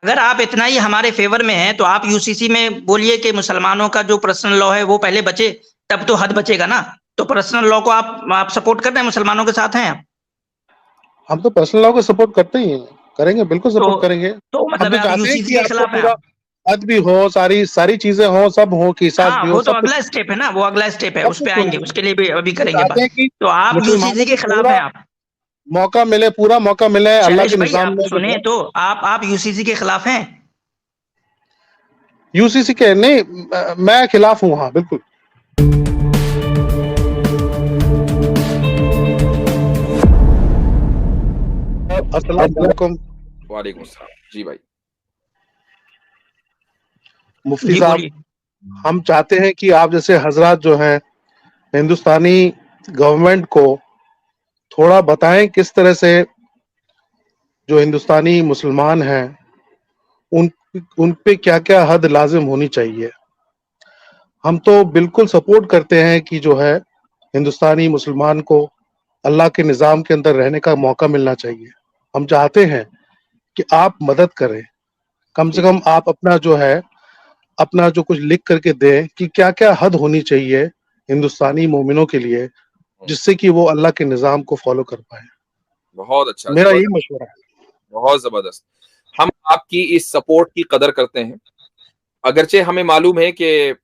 अगर आप इतना ही हमारे फेवर में हैं तो आप यूसीसी में बोलिए कि मुसलमानों का जो पर्सनल लॉ है वो पहले बचे, तब तो हद बचेगा ना। तो पर्सनल लॉ को आप सपोर्ट कर रहे हैं, मुसलमानों के साथ हैं आप? हम तो पर्सनल लॉ को सपोर्ट करते ही हैं, करेंगे, बिल्कुल तो सपोर्ट करेंगे। तो हम मतलब तो आप चाहते हैं यूसीसी कि के आपको खिलाफ हैं पूरा आप? हद भी हो, सारी सारी चीजें हो, सब हो, किसास हाँ, भी हो, वो तो सब कुछ अगला स्टेप है ना, वो अगला स्टेप है, सब उस पे कुछ आएंगे, होना। उसके लिए भी अभी हम करेंगे चाहते बात। हैं कि तो आप मुसलमानों यूसीसी के को खिलाफ पूरा हैं आप? मौका मिले, पूरा मौका मिले अल्लाह शैलेश के भाई निजाम आप में जो सुने है। तो, आप यूसीसी के खिलाफ हैं? यूसीसी के नहीं, मैं खिलाफ हूँ, हाँ बिल्कुल। अस्सलाम वालेकुम। वालेकुम अस्सलाम जी भाई। मुफ्ती जी साहब, बोलिए। हम चाहते हैं कि आप जैसे हजरात जो हैं हिंदुस्तानी गवर्नमेंट को थोड़ा बताएं किस तरह से जो हिंदुस्तानी मुसलमान हैं उन उन पे क्या क्या हद लाजिम होनी चाहिए। हम तो बिल्कुल सपोर्ट करते हैं कि जो है हिंदुस्तानी मुसलमान को अल्लाह के निज़ाम के अंदर रहने का मौका मिलना चाहिए। हम चाहते हैं कि आप मदद करें, कम से ठीक। कम आप अपना जो है अपना जो कुछ लिख करके दें कि क्या क्या हद होनी चाहिए हिंदुस्तानी मोमिनों के लिए, जिससे कि वो अल्लाह के निज़ाम को फॉलो कर पाए। बहुत अच्छा, मेरा यही जबरदस्त, मशवरा है। बहुत जबरदस्त। हम आपकी इस सपोर्ट की कदर करते हैं, अगरचे हमें मालूम है कि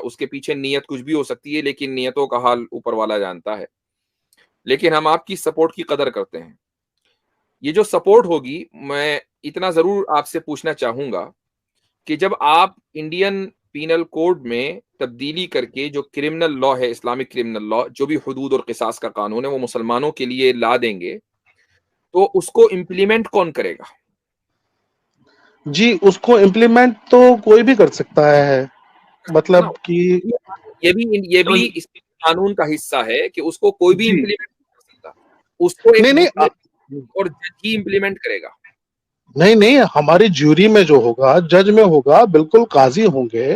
उसके पीछे नीयत कुछ भी हो सकती है, लेकिन नियतों का हाल ऊपर वाला जानता है। लेकिन हम आपकी सपोर्ट की कदर करते हैं। ये जो सपोर्ट होगी, मैं इतना ज़रूर आपसे पूछना चाहूँगा कि जब आप इंडियन पीनल कोड में तब्दीली करके जो क्रिमिनल लॉ है, इस्लामिक क्रिमिनल लॉ, जो भी हुदूद और क़िसास का कानून है, वो मुसलमानों के लिए ला देंगे, तो उसको इम्प्लीमेंट कौन करेगा? जी, उसको इम्प्लीमेंट तो कोई भी कर सकता है, है ना? मतलब कि ये तो भी इस कानून का हिस्सा है कि उसको कोई भी जी, इम्प्लीमेंट नहीं कर सकता। उसको एक नहीं, नहीं मुस्लिम और जज ही इम्प्लीमेंट करेगा। नहीं, नहीं, हमारी ज्यूरी में जो होगा, जज में होगा, बिल्कुल काज़ी होंगे,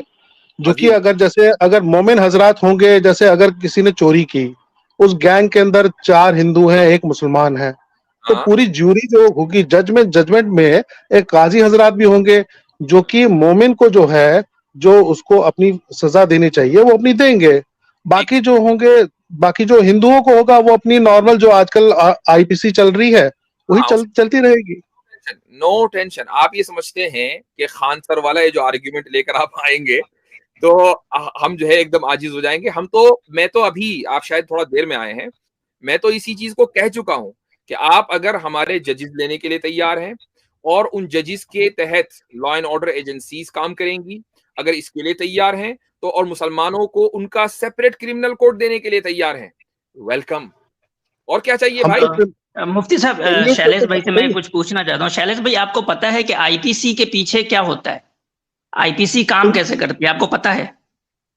जो काज़ी कि होगा। अगर जैसे अगर मोमिन हज़रात होंगे, जैसे अगर किसी ने चोरी की, उस गैंग के अंदर 4 हिंदू हैं, 1 मुसलमान है, तो हाँ, पूरी ज्यूरी जो होगी जजमेंट में एक काज़ी हज़रात भी होंगे, जो कि मोमिन को जो है, जो उसको अपनी सज़ा देनी चाहिए, वो अपनी देंगे। ठीक। बाकी जो होंगे, बाकी जो हिंदुओं को होगा, वो अपनी नॉर्मल जो आजकल आईपीसी चल रही है, वही हाँ, चलती रहेगी। No tension. आप ये समझते हैं कि खान सर वाला ये जो आर्ग्यूमेंट लेकर आप आएंगे, तो हम जो है एकदम आजिज हो जाएंगे। मैं तो अभी, आप शायद थोड़ा देर में आए हैं, मैं तो इसी चीज को कह चुका हूं कि आप अगर हमारे जजेस लेने के लिए तैयार हैं और उन जजेस के तहत लॉ एंड ऑर्डर एजेंसीज काम करेंगी, अगर इसके लिए तैयार हैं, तो और मुसलमानों को उनका सेपरेट क्रिमिनल कोड देने के लिए तैयार हैं, वेलकम। और क्या चाहिए हम भाई? तो फिर मुफ्ती साहब, चलिए, तो शैलेश भाई से करते मैं ही कुछ पूछना चाहता हूँ। शैलेश भाई, आपको पता है कि आईपीसी के पीछे क्या होता है? आईपीसी काम कैसे करती है, आपको पता है?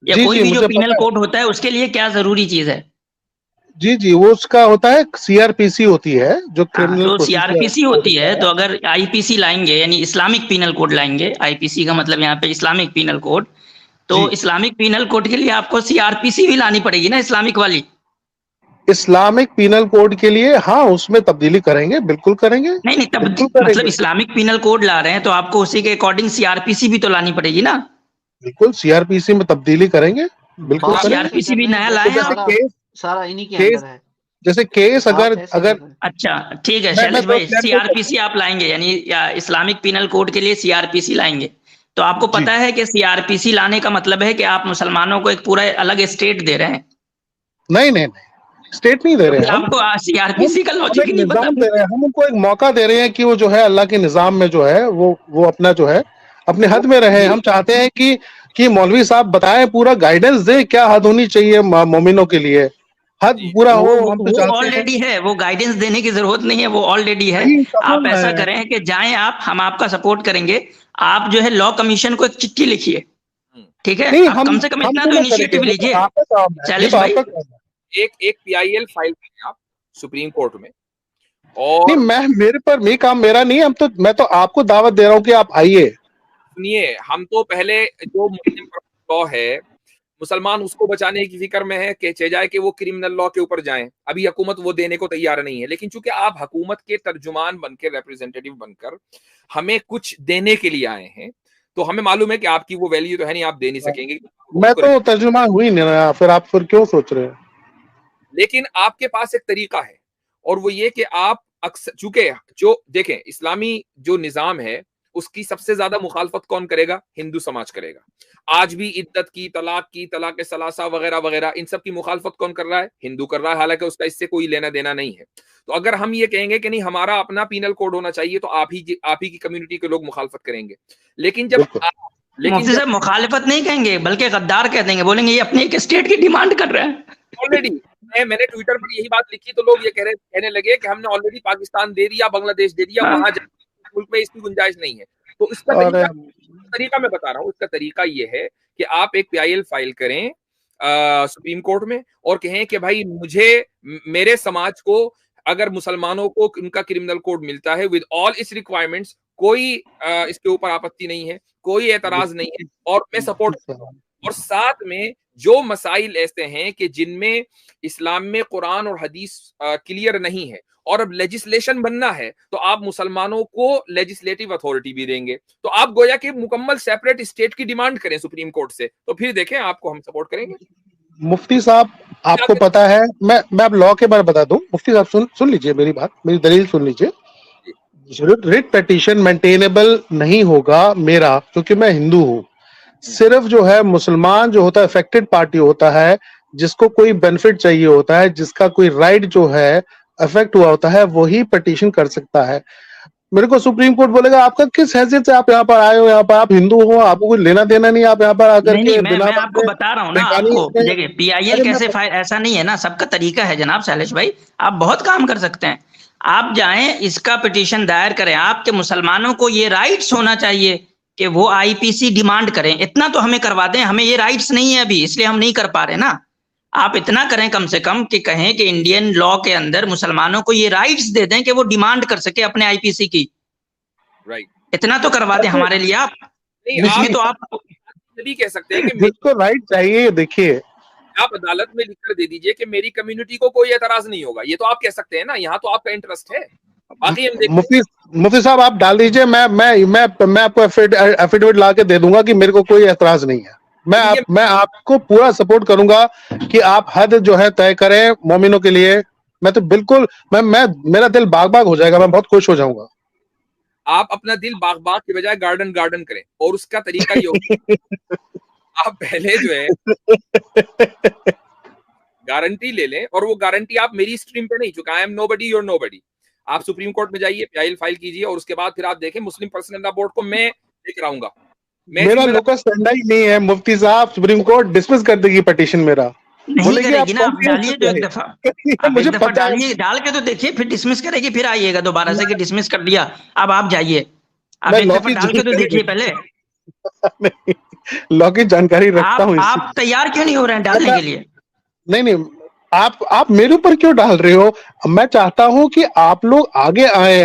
या जी, कोई जी, भी जो मुझे पीनल पता है। कोड होता है उसके लिए क्या जरूरी चीज है? जी, जी, वो उसका होता है, सीआरपीसी होती है, जो हाँ, क्रिमिनल तो प्रोसीजर सीआरपीसी कोड होती है, होता है। तो अगर आईपीसी लाएंगे यानी इस्लामिक पीनल कोड लाएंगे, आईपीसी का मतलब यहाँ पे इस्लामिक पीनल कोड, तो जी, इस्लामिक पीनल कोड के लिए आपको सीआरपीसी भी लानी पड़ेगी ना, इस्लामिक वाली। इस्लामिक पीनल कोड के लिए हाँ, उसमें तब्दीली करेंगे, बिल्कुल करेंगे, नहीं नहीं, तब बिल्कुल मतलब करेंगे। इस्लामिक पीनल कोड ला रहे हैं तो आपको उसी के अकॉर्डिंग सीआरपीसी भी तो लानी पड़ेगी ना। बिल्कुल सीआरपीसी में तब्दीली करेंगे, बिल्कुल तो बात करेंगे। ऐसे सीआरपीसी कर भी रहे हैं नया तो जैसे लाए हैं जैसे आप? सारा सारा इन्हीं के केस अंदर है। जैसे केस बात अगर ऐसे कर अगर रहे हैं। अच्छा, ठीक है मैं शैलेश थोड़ा भाई, क्लियर कर सकता सीआरपीसी आप लाएंगे यानी या इस्लामिक पीनल कोड के लिए सीआरपीसी लाएंगे, तो आपको हूं। जी, पता है कि सीआरपीसी लाने का मतलब है कि आप मुसलमानों को एक पूरा अलग स्टेट दे रहे हैं। नहीं, नहीं, नहीं, स्टेट नहीं दे तो रहे फिर हैं हम। आपको हम सीआरपीसी का हम लॉजिक एक ही नहीं पता निज़ाम दे फिर। रहे हैं, हम उनको एक मौका दे रहे हैं कि वो जो है अल्लाह के निज़ाम में जो है वो अपना जो है अपने हद में रहे। हम चाहते हैं कि मौलवी साहब बताएं, पूरा गाइडेंस दें, क्या हद होनी चाहिए मोमिनों के लिए, हद जी, पूरा वो हो, वो हम तो वो चाहते हैं। ऑलरेडी है, वो गाइडेंस देने की जरूरत नहीं है, वो ऑलरेडी है। वही समझ आप रहे ऐसा हैं। करें कि जाएं आप, हम आपका सपोर्ट करेंगे। आप जो है लॉ कमीशन को एक चिट्ठी लिखिए, हम्म। ठीक है? नहीं, आप कम से कम हम इतना तो क्यों ना करेंगे, इनिशिएटिव वो तो लीजिए आपका काम है, ये शैलेश तो भाई। आपका काम है। एक एक पीआईएल फाइल करें आप सुप्रीम कोर्ट में, नहीं, और मेरे पर ये काम मेरा नहीं है, मैं तो आपको दावत दे रहा हूँ कि आप आइए। सुनिए, हम तो पहले जो मुस्लिम लॉ है, मुसलमान उसको बचाने की फिक्र में है कि चाहे कि वो क्रिमिनल लॉ के ऊपर जाएं। अभी हुकूमत वो देने को तैयार नहीं है, लेकिन चूंकि आप हुकूमत के तर्जुमान बनकर, रिप्रेजेंटेटिव बनकर हमें कुछ देने के लिए आए हैं, तो हमें मालूम है कि आपकी वो वैल्यू तो है नहीं, आप दे नहीं सकेंगे। मैं तो तर्जुमा हुई नहीं ना, फिर आप फिर क्यों सोच रहे हैं? लेकिन आपके पास एक तरीका है, और वो ये कि आप अक्सर, चूंकि जो देखें इस्लामी जो निजाम है उसकी सबसे ज्यादा मुखालफत कौन करेगा? हिंदू समाज करेगा। आज भी इद्दत की, तलाक सलासा वगैरह वगैरह, इन सब की मुखालफत कौन कर रहा है? हिंदू कर रहा है, हालांकि उसका इससे कोई लेना देना नहीं है। तो अगर हम ये कहेंगे कि नहीं हमारा अपना पीनल कोड होना चाहिए, तो आप ही की कम्युनिटी के लोग मुखालफत करेंगे। लेकिन जब मुफ्ती साहब मुखालिफत नहीं कहेंगे बल्कि गद्दार कह देंगे, बोलेंगे ये अपनी एक स्टेट की डिमांड कर रहे हैं। ऑलरेडी मैंने ट्विटर पर यही बात लिखी तो लोग ये कहने लगे कि हमने ऑलरेडी पाकिस्तान दे दिया, बांग्लादेश दे दिया, वहां मुल्क में इसकी गुंजाइश नहीं है। तो इसका तरीका मैं बता रहा हूँ। इसका तरीका ये है कि आप एक PIL फाइल करें सुप्रीम कोर्ट में और कहें कि भाई मेरे समाज को, अगर मुसलमानों को उनका क्रिमिनल कोड मिलता है विद ऑल इट्स रिक्वायरमेंट्स, कोई इसके ऊपर आपत्ति नहीं है, कोई एतराज नहीं है, और मैं सपोर्ट करता हूँ। और साथ में जो मसाइल ऐसे हैं कि जिनमें इस्लाम में कुरान और हदीस क्लियर नहीं है और अब लेजिस्लेशन बनना है, तो आप मुसलमानों को लेजिस्लेटिव अथॉरिटी भी देंगे। तो आप गोया कि मुकम्मल सेपरेट स्टेट की डिमांड करें सुप्रीम कोर्ट से, तो फिर देखें आपको हम सपोर्ट करेंगे। मुफ्ती साहब आपको पता है, मैं अब लॉ के बारे में बता दूं। मुफ्ती साहब सुन लीजिए मेरी बात, मेरी दलील सुन लीजिए। रिट पिटीशन मेंटेनेबल नहीं होगा मेरा, क्योंकि मैं हिंदू हूं। सिर्फ जो है मुसलमान जो होता है अफेक्टेड पार्टी होता है, जिसको कोई बेनिफिट चाहिए होता है, जिसका कोई राइट जो है अफेक्ट हुआ होता है, वही पिटीशन कर सकता है। मेरे को सुप्रीम कोर्ट बोलेगा आपका किस हैसियत से आप यहाँ पर आए हो, यहाँ पर आप हिंदू हो, आपको कोई लेना देना नहीं, आप यहाँ पर आकर नहीं, के मैं आपको बता रहा हूँ ना, आपको देखिए PIL कैसे फाइल, ऐसा नहीं है ना, सबका तरीका है जनाब शैलेश भाई, आप बहुत काम कर सकते हैं। आप जाएं, इसका पिटीशन दायर करें, आपके मुसलमानों को ये राइट्स होना चाहिए कि वो IPC डिमांड करें। इतना तो हमें करवा दें, हमें ये राइट्स नहीं है अभी, इसलिए हम नहीं कर पा रहे ना। आप इतना करें कम से कम कि कहें कि इंडियन लॉ के अंदर मुसलमानों को ये राइट्स दे दें कि वो डिमांड कर सके अपने IPC की। राइट, इतना तो करवा दें हमारे लिए आप। इसमें तो आप भी कह सकते हैं कि जिसको राइट चाहिए, देखिए आप अदालत में लिखकर दे दीजिए कि मेरी कम्युनिटी को कोई एतराज नहीं होगा, ये तो आप कह सकते हैं ना, यहाँ तो आपका इंटरेस्ट है। बाकी हम मुफ्ती साहब आप डाल दीजिए, मैं आपको एफिडेविट ला के दे दूंगा कि मेरे को कोई एतराज नहीं है। मैं आपको पूरा सपोर्ट करूंगा कि आप हद जो है तय करें मोमिनों के लिए। मैं तो बिल्कुल मेरा दिल बाग बाग हो जाएगा, मैं बहुत खुश हो जाऊंगा। आप अपना दिल बाग बाग के बजाय गार्डन गार्डन करें, और उसका तरीका ये होगा आप पहले जो है गारंटी ले लें, और वो गारंटी आप मेरी स्ट्रीम पे नहीं, चूंकि I am nobody your nobody. आप सुप्रीम कोर्ट में जाइए, PIL फाइल कीजिए, और उसके बाद फिर आप देखें मुस्लिम पर्सनल लॉ बोर्ड को मैं लेकर आऊंगा। मेरा लोकस डंडा ही नहीं है मुफ्ती साहब, सुप्रीम कोर्ट डिसमिस कर देगी पिटीशन मेरा। नहीं करेगी ना, आप डालिए तो एक दफा, मुझे पता है, डाल के तो देखिए, फिर डिसमिस करेगी, फिर आइएगा दोबारा से कि डिसमिस कर दिया। अब आप जाइए, आप एक दफा डाल के तो देखिए पहले। लॉ की जानकारी रखता हूँ। आप तैयार क्यों नहीं हो रहे हैं डालने के लिए? नहीं, आप मेरे ऊपर क्यों डाल रहे हो? मैं चाहता हूं कि आप लोग आगे आए,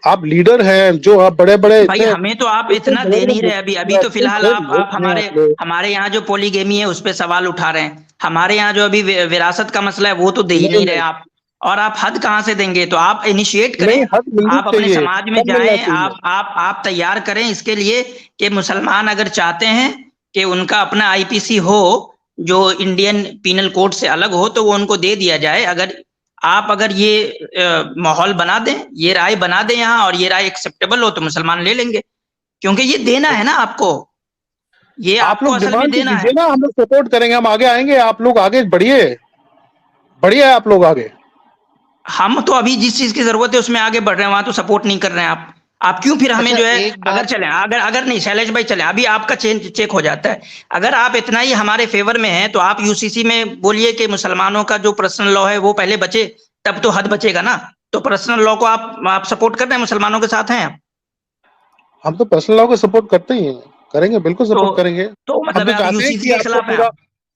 आप लीडर हैं, जो आप बड़े भाई, हमें तो आप इतना दे नहीं रहे अभी तो फिलहाल आप हमारे यहाँ जो पॉलीगेमी है उस पर सवाल उठा रहे हैं। हमारे यहाँ जो अभी विरासत का मसला है वो तो दे ही नहीं रहे आप, और आप हद कहाँ से देंगे? तो आप इनिशिएट करें, आप अपने समाज में जाएं, आप तैयार करें इसके लिए कि मुसलमान अगर चाहते हैं कि उनका अपना IPC हो जो इंडियन पीनल कोड से अलग हो, तो वो उनको दे दिया जाए। अगर ये माहौल बना दें, ये राय बना दें यहाँ, और ये राय एक्सेप्टेबल हो, तो मुसलमान ले लेंगे, क्योंकि ये देना है ना आपको, ये आपको असल में देना है ना। हम लोग सपोर्ट करेंगे, हम आगे आएंगे, आप लोग आगे बढ़िए आप लोग आगे। हम तो अभी जिस चीज की जरूरत है उसमें आगे बढ़ रहे हैं, वहां तो सपोर्ट नहीं कर रहे हैं आप क्यों फिर हमें जो है अगर चलें, अगर नहीं शैलेश भाई चलें, अभी आपका चेक हो जाता है। अगर आप इतना ही हमारे फेवर में हैं तो आप UCC में बोलिए कि मुसलमानों का जो पर्सनल लॉ है वो पहले बचे, तब तो हद बचेगा ना। तो पर्सनल लॉ को आप सपोर्ट कर रहे हैं, मुसलमानों के साथ हैं? हम तो पर्सनल लॉ को सपोर्ट करते ही हैं, करेंगे, बिल्कुल सपोर्ट करेंगे। तो मतलब UCC के खिलाफ है,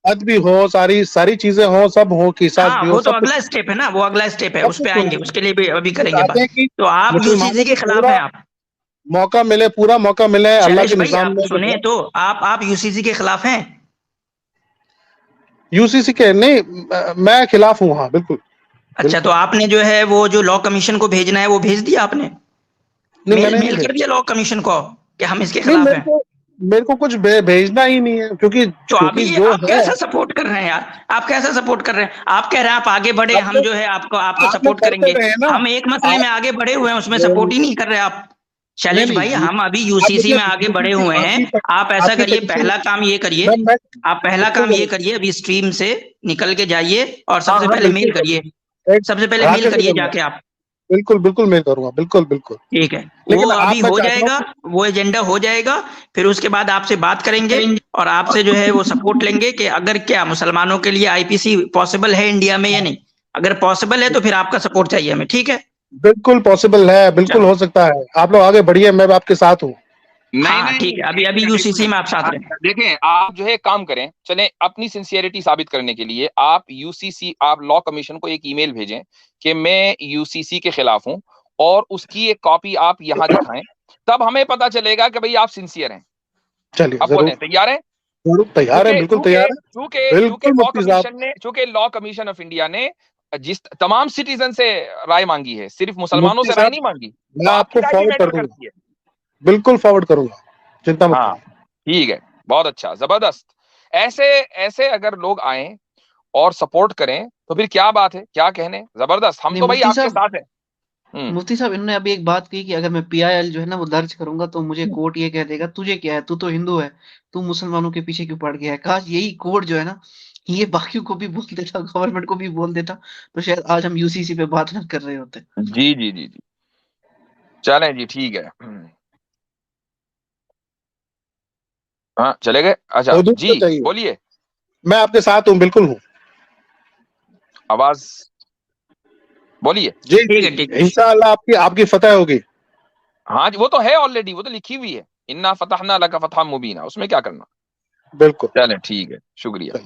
हद भी हो, सारी चीजें हो, सब हो, किसास भी हो। वो तो अगला स्टेप है ना, वो अगला स्टेप है, उस पे आएंगे, उसके लिए भी अभी करेंगे बात। तो आप UCC के खिलाफ हैं, आप मौका मिले, पूरा मौका मिले अल्लाह के निजाम में। सुने तो आप UCC के खिलाफ हैं? यूसीसी के नहीं, मैं खिलाफ हूँ, हाँ बिल्कुल। अच्छा, तो आपने जो है वो जो लॉ कमीशन को भेजना है वो भेज दिया आपने? नहीं, मैंने मेल कर दिया लॉ कमीशन को कि हम इसके नहीं, खिलाफ हैं? मेरे को कुछ भेजना ही नहीं है, क्योंकि तो अभी जो आप है, कैसा सपोर्ट कर रहे हैं यार? आप कैसा सपोर्ट कर रहे हैं? आप कह रहे हैं आप आगे बढ़े, हम जो है आपको सपोर्ट करेंगे। हम एक मसले में आगे बढ़े हुए हैं, उसमें सपोर्ट ही नहीं कर रहे आप। शैलेश भाई, हम अभी यूसीसी में आगे बढ़े हुए हैं। आप ऐसा करिए, पहला काम ये करिए, आप पहला काम ये करिए, अभी स्ट्रीम से निकल के जाइए और सबसे पहले मेल करिए, सबसे पहले मेल करिए जाके आप। बिल्कुल बिल्कुल मेल करूंगा, बिल्कुल बिल्कुल। ठीक है, वो अभी हो जाएगा, वो एजेंडा हो जाएगा, फिर उसके बाद आपसे बात करेंगे और आपसे जो है वो सपोर्ट लेंगे कि अगर क्या मुसलमानों के लिए आईपीसी पॉसिबल है इंडिया में या नहीं। अगर पॉसिबल है तो फिर आपका सपोर्ट चाहिए हमें, ठीक है? बिल्कुल पॉसिबल है, बिल्कुल हो सकता है। आप लोग आगे बढ़िए, मैं आपके साथ हूँ। नहीं, ठीक है, अभी यूसीसी में आप साथ रहें। देखें, आप जो है काम करें, चलें, अपनी सिंसियरिटी साबित करने के लिए आप यूसीसी, आप लॉ कमीशन को एक ईमेल भेजें कि मैं यूसीसी के खिलाफ हूं, और उसकी एक कॉपी आप यहाँ दिखाएं, तब हमें पता चलेगा कि भाई आप सिंसियर हैं। चलिए, आप बोले तैयार हैं? तैयार है, बिल्कुल तैयार है। चूंकि लॉ कमीशन ऑफ इंडिया ने जिस तमाम सिटीजन से राय मांगी है, सिर्फ मुसलमानों से राय नहीं मांगी, मैं आपको फॉरवर्ड कर दूंगा, बिल्कुल फॉरवर्ड करूंगा, चिंता मत करिए। ठीक है, बहुत अच्छा, जबरदस्त। ऐसे ऐसे अगर लोग आए और सपोर्ट करें तो फिर क्या बात है, क्या कहने, जबरदस्त। हम तो भाई आपके साथ हैं। मुफ्ती साहब, इन्होंने अभी एक बात कही कि अगर मैं पीआईएल जो है ना वो दर्ज करूंगा तो मुझे कोर्ट ये कह देगा तुझे क्या है, तू तो हिंदू है, तू मुसलमानों के पीछे क्यों पड़ गया है। काश यही कोर्ट जो है ना ये बाकियों को भी बोल देता, गवर्नमेंट को भी बोल देता, तो शायद आज हम यूसीसी पे बात ना कर रहे होते। जी जी जी जी, चलें जी, ठीक है। हाँ, चले गए? अच्छा जी, बोलिए। मैं आपके साथ हूँ, बिल्कुल हूँ। आवाज बोलिए। जी, ठीक है, इंशाअल्लाह आपकी फतह होगी। हाँ जी, वो तो है ऑलरेडी, वो तो लिखी हुई है, इन्ना फतहना लका फतहम मुबीना, उसमें क्या करना। बिल्कुल, चलें, ठीक है, शुक्रिया।